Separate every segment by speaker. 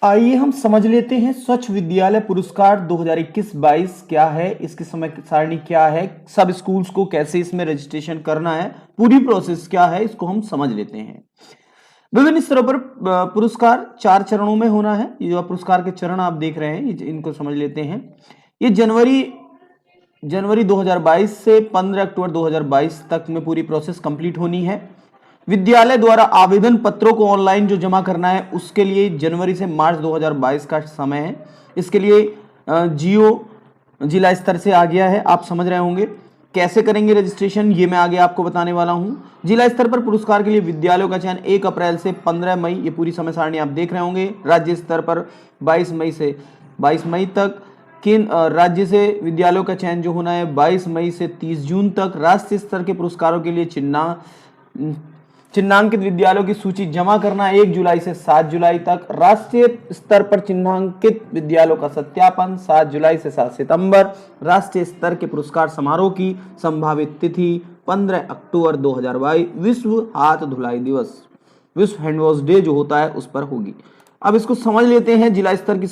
Speaker 1: आइए हम समझ लेते हैं स्वच्छ विद्यालय पुरस्कार 2021-22 क्या है, इसकी समय सारणी क्या है, सब स्कूल्स को कैसे इसमें रजिस्ट्रेशन करना है, पूरी प्रोसेस क्या है, इसको हम समझ लेते हैं। विभिन्न स्तरों पर पुरस्कार 4 चरणों में होना है। ये जो पुरस्कार के चरण आप देख रहे हैं, इनको समझ लेते हैं। ये जनवरी 2022 से 15 अक्टूबर 2022 तक में पूरी प्रोसेस कंप्लीट होनी है। विद्यालय द्वारा आवेदन पत्रों को ऑनलाइन जो जमा करना है उसके लिए जनवरी से मार्च 2022 का समय है। इसके लिए जियो जिला स्तर से आ गया है, आप समझ रहे होंगे। कैसे करेंगे रजिस्ट्रेशन, ये मैं आगे आपको बताने वाला हूं। जिला स्तर पर पुरस्कार के लिए विद्यालयों का चयन 1 अप्रैल से 15 मई, ये पूरी समय सारणी आप देख रहे होंगे। राज्य स्तर पर 22 मई से 22 मई तक। किन राज्य से विद्यालयों का चयन जो होना है 22 मई से 30 जून तक। राष्ट्रीय स्तर के पुरस्कारों के लिए चिन्हांकित विद्यालयों की सूची जमा करना 1 जुलाई से 7 जुलाई तक। राष्ट्रीय स्तर पर चिन्हांकित विद्यालयों का सत्यापन 7 जुलाई से 7 सितंबर। राष्ट्रीय स्तर के पुरस्कार समारोह की संभावित तिथि 15 अक्टूबर 2022 विश्व हाथ धुलाई दिवस, विश्व हैंड वॉश डे जो होता है उस पर होगी। अब इसको समझ लेते हैं, जिला स्तर की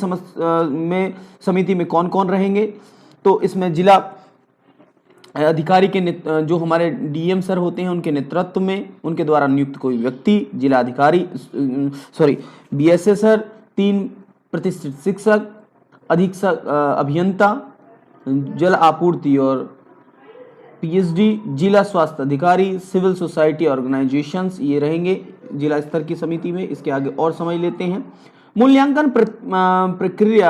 Speaker 1: समिति में कौन कौन रहेंगे। तो इसमें जिला अधिकारी के जो हमारे डीएम सर होते हैं उनके नेतृत्व में उनके द्वारा नियुक्त कोई व्यक्ति, जिला अधिकारी बीएसए सर, 3 प्रतिष्ठित शिक्षक, अधीक्षक अभियंता जल आपूर्ति और पीएचडी, जिला स्वास्थ्य अधिकारी, सिविल सोसाइटी ऑर्गेनाइजेशंस, ये रहेंगे जिला स्तर की समिति में। इसके आगे और समझ लेते हैं। मूल्यांकन प्रक्रिया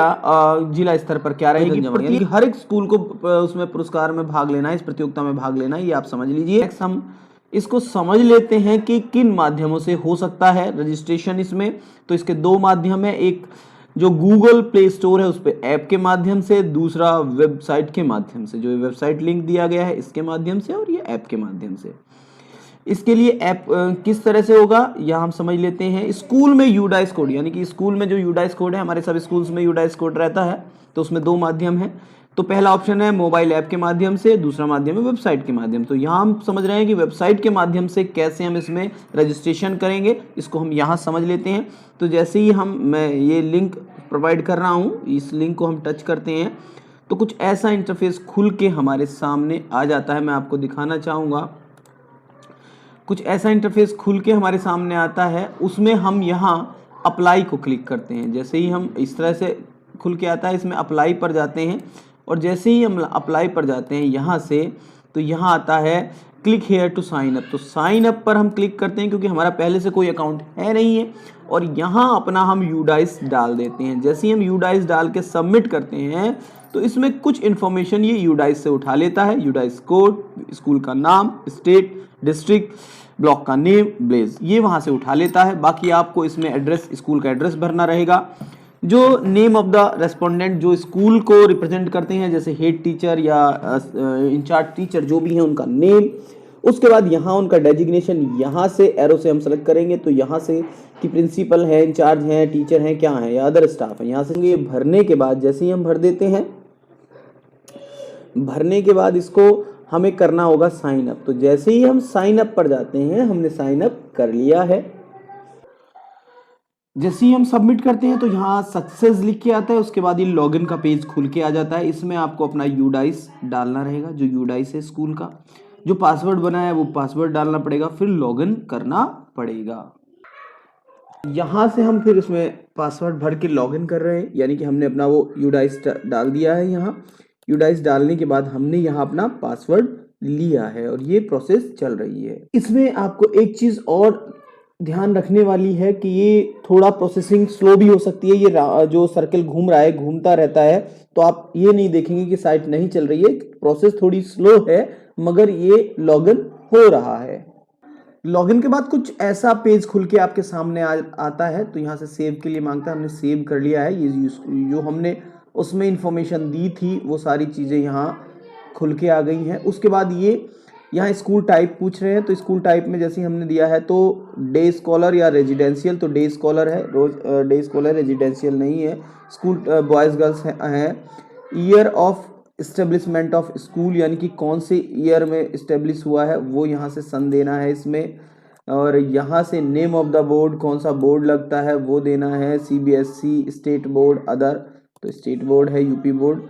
Speaker 1: जिला स्तर पर क्या रहेगी। हर एक स्कूल को उसमें पुरस्कार में भाग लेना है, इस प्रतियोगिता में भाग लेना है, ये आप समझ लीजिए। हम इसको समझ लेते हैं कि किन माध्यमों से हो सकता है रजिस्ट्रेशन इसमें। तो इसके 2 माध्यम है, एक जो गूगल प्ले स्टोर है उस पर ऐप के माध्यम से, दूसरा वेबसाइट के माध्यम से, जो वेबसाइट लिंक दिया गया है इसके माध्यम से, और ये ऐप के माध्यम से। इसके लिए ऐप किस तरह से होगा यह हम समझ लेते हैं। स्कूल में यूडाइस कोड, यानी कि स्कूल में जो यूडाइस कोड है, हमारे सब स्कूल्स में यूडाइस कोड रहता है, तो उसमें 2 माध्यम है। तो पहला ऑप्शन है मोबाइल ऐप के माध्यम से, दूसरा माध्यम है वेबसाइट के माध्यम। तो यहाँ हम समझ रहे हैं कि वेबसाइट के माध्यम से कैसे हम इसमें रजिस्ट्रेशन करेंगे, इसको हम यहाँ समझ लेते हैं। तो जैसे ही मैं ये लिंक प्रोवाइड कर रहा हूँ, इस लिंक को हम टच करते हैं तो कुछ ऐसा इंटरफेस खुल के हमारे सामने आ जाता है। मैं आपको दिखाना चाहूँगा, कुछ ऐसा इंटरफेस खुल के हमारे सामने आता है। उसमें हम यहाँ अप्लाई को क्लिक करते हैं। जैसे ही हम इस तरह से खुल के आता है, इसमें अप्लाई पर जाते हैं, और जैसे ही हम अप्लाई पर जाते हैं यहाँ से, तो यहाँ आता है click here to sign up. तो साइन अप पर हम क्लिक करते हैं क्योंकि हमारा पहले से कोई अकाउंट है नहीं है, और यहाँ अपना हम यूडाइस डाल देते हैं। जैसे ही हम यूडाइस डाल के सबमिट करते हैं तो इसमें कुछ इन्फॉर्मेशन ये यूडाइस से उठा लेता है। यूडाइस कोड, स्कूल का नाम, स्टेट, डिस्ट्रिक्ट, ब्लॉक का नेम, ब्लेज, ये वहां से उठा लेता है। बाकी आपको इसमें एड्रेस, स्कूल का एड्रेस भरना रहेगा। जो नेम ऑफ द रेस्पोंडेंट जो स्कूल को रिप्रेजेंट करते हैं, जैसे हेड टीचर या इंचार्ज टीचर जो भी हैं उनका नेम। उसके बाद यहाँ उनका डेजिग्नेशन, यहाँ से एरो से हम सेलेक्ट करेंगे तो यहाँ से कि प्रिंसिपल है, इंचार्ज हैं, टीचर हैं, क्या है, या अदर स्टाफ है। यहाँ से ये भरने के बाद जैसे ही हम भर देते हैं, भरने के बाद इसको हमें करना होगा साइन अप। तो जैसे ही हम साइन अप पर जाते हैं, हमने साइन अप कर लिया है। जैसे ही हम सबमिट करते हैं तो यहाँ सक्सेस लिख के आता है। उसके बाद ये लॉगिन का पेज खुल के आ जाता है। इसमें आपको अपना यूडाइस डालना रहेगा, जो यूडाइस है स्कूल का, जो पासवर्ड बना है वो पासवर्ड डालना पड़ेगा, फिर लॉगिन करना पड़ेगा। यहाँ से हम फिर उसमें पासवर्ड भर के लॉगिन कर रहे हैं, यानी कि हमने अपना वो यूडाइस डाल दिया है। यहाँ यूडाइस डालने के बाद हमने यहाँ अपना पासवर्ड लिया है और ये प्रोसेस चल रही है। इसमें आपको एक चीज़ और ध्यान रखने वाली है कि ये थोड़ा प्रोसेसिंग स्लो भी हो सकती है। ये जो सर्कल घूम रहा है, घूमता रहता है, तो आप ये नहीं देखेंगे कि साइट नहीं चल रही है। प्रोसेस थोड़ी स्लो है, मगर ये लॉगिन हो रहा है। लॉगिन के बाद कुछ ऐसा पेज खुल के आपके सामने आता है। तो यहाँ से सेव के लिए मांगता है, हमने सेव कर लिया है। ये जो हमने उसमें इंफॉर्मेशन दी थी वो सारी चीज़ें यहाँ खुल के आ गई हैं। उसके बाद ये यहाँ स्कूल टाइप पूछ रहे हैं, तो स्कूल टाइप में जैसे हमने दिया है तो डे स्कॉलर या रेजिडेंशियल, तो डे स्कॉलर है, रोज डे स्कॉलर, रेजिडेंशियल नहीं है। स्कूल बॉयज़ गर्ल्स है। Year of establishment of school, यानी कि कौन से ईयर में इस्टेब्लिश हुआ है वो यहाँ से सन देना है इसमें। और यहाँ से नेम ऑफ द बोर्ड, कौन सा बोर्ड लगता है वो देना है, सीबीएसई, स्टेट बोर्ड, अदर, तो स्टेट बोर्ड है, UP board.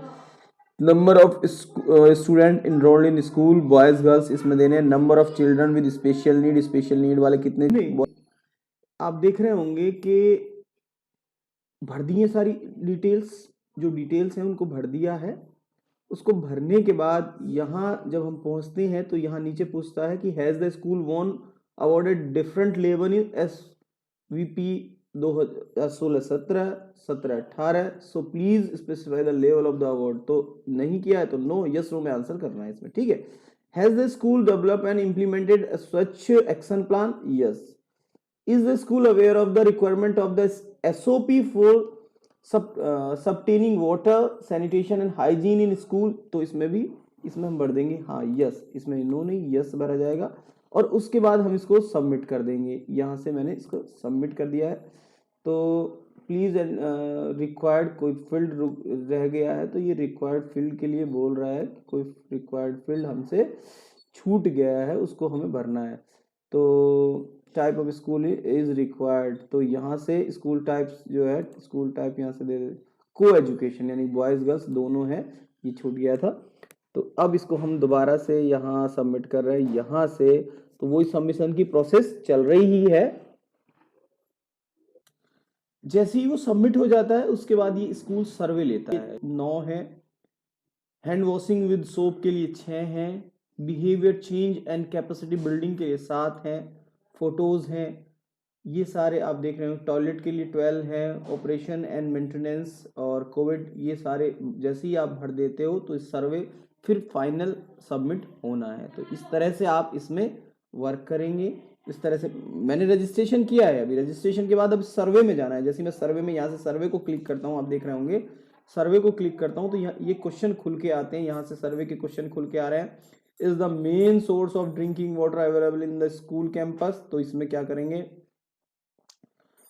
Speaker 1: Number of student enrolled in school, boys girls इसमें देने हैं। Number of children with special need वाले कितने, आप देख रहे होंगे कि भर दिए सारी डिटेल्स, जो डिटेल्स हैं उनको भर दिया है। उसको भरने के बाद यहाँ जब हम पहुंचते हैं तो यहाँ नीचे पूछता है कि has the school won awarded different level in SVP 2016-17, 17-18, so please specify the level of the award. तो नहीं किया है तो नो, यस नो में आंसर करना है इसमें, ठीक है। Has the school develop and implemented Swachh action plan, yes. Is the school aware of the requirement of the SOP for subtaining water, sanitation and hygiene in school? तो इसमें भी, इसमें हम भर देंगे हाँ यस, इसमें नो नहीं यस भरा जाएगा। और उसके बाद हम इसको सबमिट कर देंगे। यहाँ से मैंने इसको सबमिट कर दिया है। तो प्लीज रिक्वायर्ड कोई फील्ड रह गया है, तो ये रिक्वायर्ड फील्ड के लिए बोल रहा है कि कोई रिक्वायर्ड फील्ड हमसे छूट गया है, उसको हमें भरना है। तो type of school is required, तो यहाँ से स्कूल टाइप्स जो है, स्कूल टाइप यहाँ से दे दे को एजुकेशन, यानी बॉयज गर्ल्स दोनों है, ये छूट गया था। तो अब इसको हम दोबारा से यहाँ सबमिट कर रहे हैं, यहाँ से तो वही सबमिशन की प्रोसेस चल रही ही है। जैसे ही वो सबमिट हो जाता है उसके बाद ये स्कूल सर्वे लेता है। 9 है, हैंड वॉशिंग विद सोप के लिए 6 हैं, behaviour change and capacity building के लिए 7 हैं, फोटोज हैं, ये सारे आप देख रहे हो। टॉयलेट के लिए 12 है, ऑपरेशन एंड मेंटेनेंस और कोविड, ये सारे जैसे ही आप भर देते हो तो इस सर्वे फिर फाइनल सबमिट होना है। तो इस तरह से आप इसमें वर्क करेंगे। इस तरह से मैंने रजिस्ट्रेशन किया है, अभी रजिस्ट्रेशन के बाद अब सर्वे में जाना है। जैसे मैं सर्वे में यहाँ से सर्वे को क्लिक करता हूँ, आप देख रहे होंगे सर्वे को क्लिक करता हूँ तो यहाँ ये क्वेश्चन खुल के आते हैं, यहाँ से सर्वे के क्वेश्चन खुल के आ रहे हैं। Is the main source of drinking water available in the school campus, तो इसमें क्या करेंगे,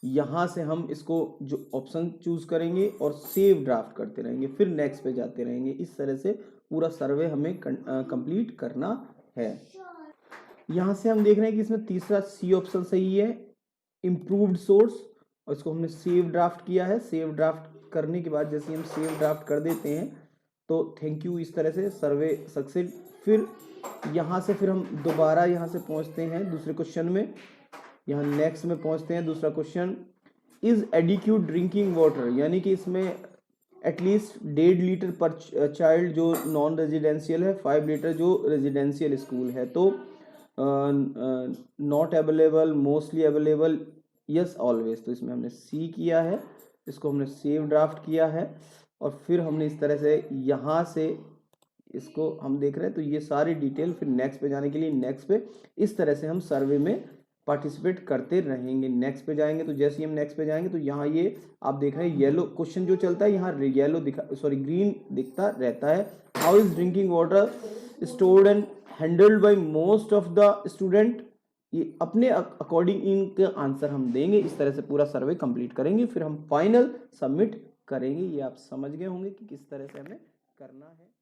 Speaker 1: यहां से हम इसको जो ऑप्शन चूज करेंगे और सेव ड्राफ्ट करते रहेंगे, फिर नेक्स्ट पे जाते रहेंगे। इस तरह से पूरा सर्वे हमें कंप्लीट करना है। यहां से हम देख रहे हैं कि इसमें तीसरा सी ऑप्शन सही है, इम्प्रूव्ड सोर्स, और इसको हमने सेव ड्राफ्ट किया है। सेव ड्राफ्ट करने के बाद जैसे हम सेव ड्राफ्ट कर देते हैं तो थैंक यू, इस तरह से सर्वे सक्सेस। फिर यहाँ से फिर हम दोबारा यहाँ से पहुँचते हैं दूसरे क्वेश्चन में, यहाँ नेक्स्ट में पहुँचते हैं। दूसरा question, is adequate drinking water, यानी कि इसमें एटलीस्ट 1.5 लीटर पर चाइल्ड जो नॉन रेजिडेंशियल है, 5 लीटर जो रेजिडेंशियल स्कूल है। तो not available, mostly available, yes always, तो इसमें हमने सी किया है, इसको हमने सेव ड्राफ्ट किया है। और फिर हमने इस तरह से यहाँ से इसको हम देख रहे हैं, तो ये सारी डिटेल फिर नेक्स्ट पे जाने के लिए नेक्स्ट पे, इस तरह से हम सर्वे में पार्टिसिपेट करते रहेंगे। नेक्स्ट पे जाएंगे तो जैसे ही हम नेक्स्ट पे जाएंगे तो यहाँ ये आप देख रहे हैं येलो क्वेश्चन जो चलता है, यहाँ येलो ग्रीन दिखता रहता है। How is drinking water stored and handled by most of the student, ये अपने अकॉर्डिंग इनका आंसर हम देंगे। इस तरह से पूरा सर्वे कंप्लीट करेंगे, फिर हम फाइनल सबमिट करेंगे। ये आप समझ गए होंगे कि किस तरह से हमें करना है।